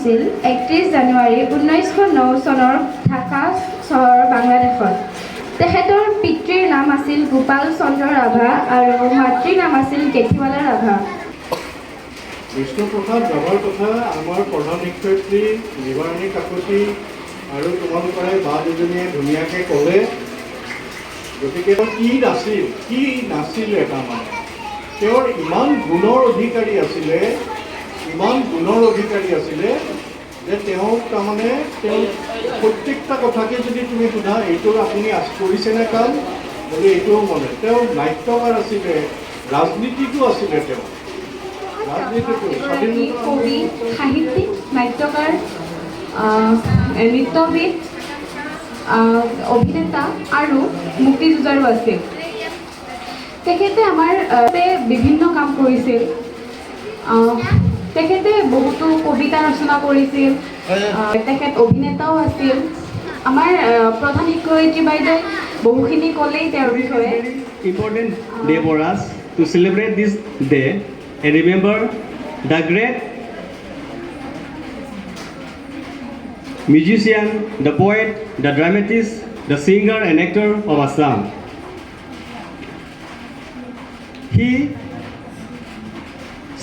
হৈছিল 31 জানুৱাৰী 1909 চনৰ ঢাকা চহৰ বাংলাদেশত। তেখেতৰ পিতৃৰ নাম আছিল গোপাল চন্দ্ৰ ৰাভা আৰু মাতৃৰ নাম আছিল গেঠিমালা ৰাভা। বিষ্ণুপ্ৰসাদ ৰাভাৰ কথা আমাৰ প্ৰধান শিক্ষয়িত্ৰী নিবাৰণী কাকতি আৰু তোমালোকৰে বা দুজনীয়ে ধুনীয়াকৈ ক'লে। গতিকে কি নাছিলে তাৰমানে তেওঁৰ ইমান গুণৰ অধিকাৰী আছিলে যে তেওঁক তাৰমানে তেওঁ প্ৰত্যেকটা কথাকে যদি তুমি সোধা এইটো আপুনি কৰিছেনে কাম বোলে এইটোও মনে। তেওঁ নাট্যকাৰ আছিলে, ৰাজনীতিকো আছিলে। তেওঁ এগৰাকী কবি, সাহিত্যিক, নাট্যকাৰ, নৃত্যবিদ, অভিনেতা আৰু মুক্তিযুঁজাৰু আছিল। তেখেতে আমাৰ বিভিন্ন কাম কৰিছিল। তেখেতে বহুতো কবিতা ৰচনা কৰিছিল। তেখেত অভিনেতাও আছিল। আমাৰ প্ৰধান শিক্ষয়িত্ৰী বাইদেৱে বহুখিনি ক'লেই তেওঁৰ বিষয়ে। Important day for us to celebrate this day and remember the great musician, the poet, the dramatist, the singer and actor of Assam. He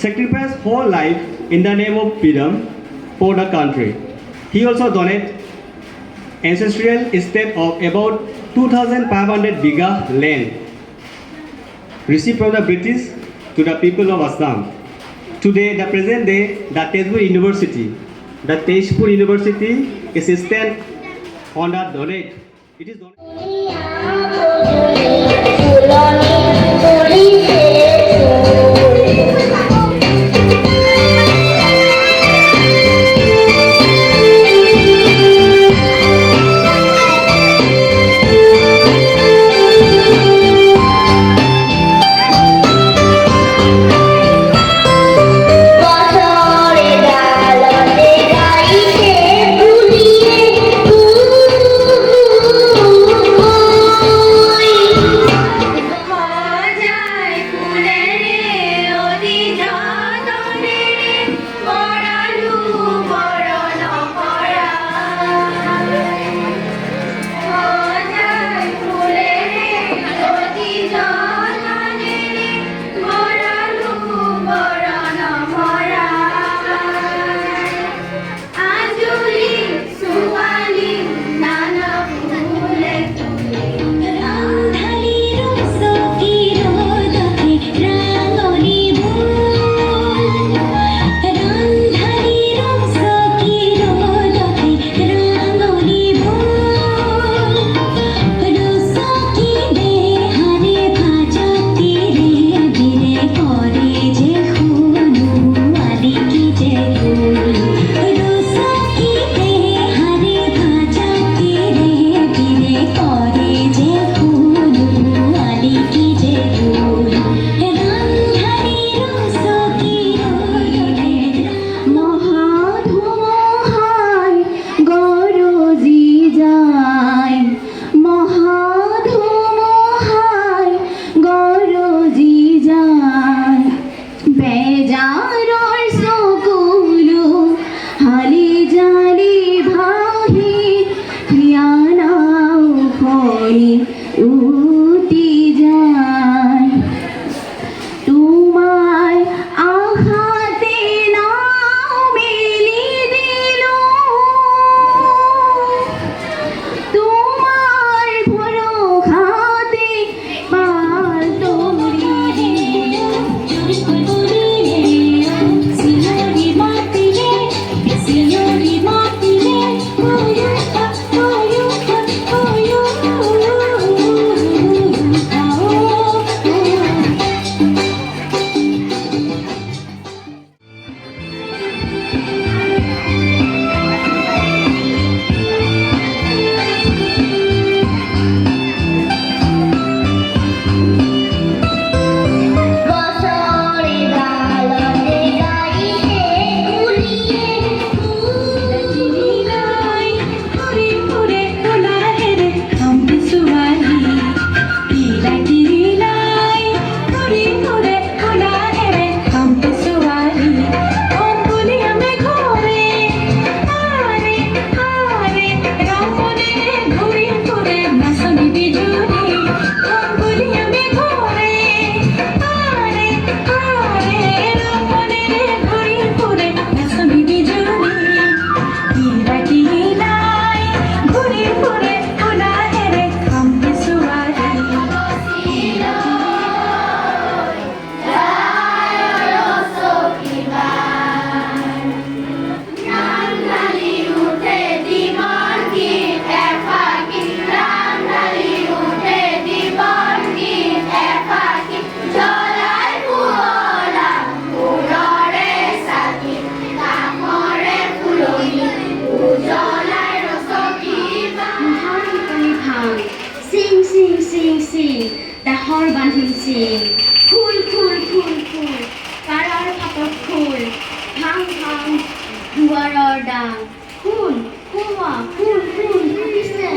sacrificed whole life in the name of freedom for the country. He also donated ancestral estate of about 2,500 bigha land received from the British to the people of Assam. Today, the present day, the Tezpur University is stand on the donate. It is যায় ফুলেৰে অধি বাঁহৰ বান্ধিম চিন ফুল ফুল ফুল ফুল কাৰাৰ পাতত ফুল ভাং ভাং দুৱাৰৰ ডাং ফুল ফুল ফুল ফুল ফুলিছে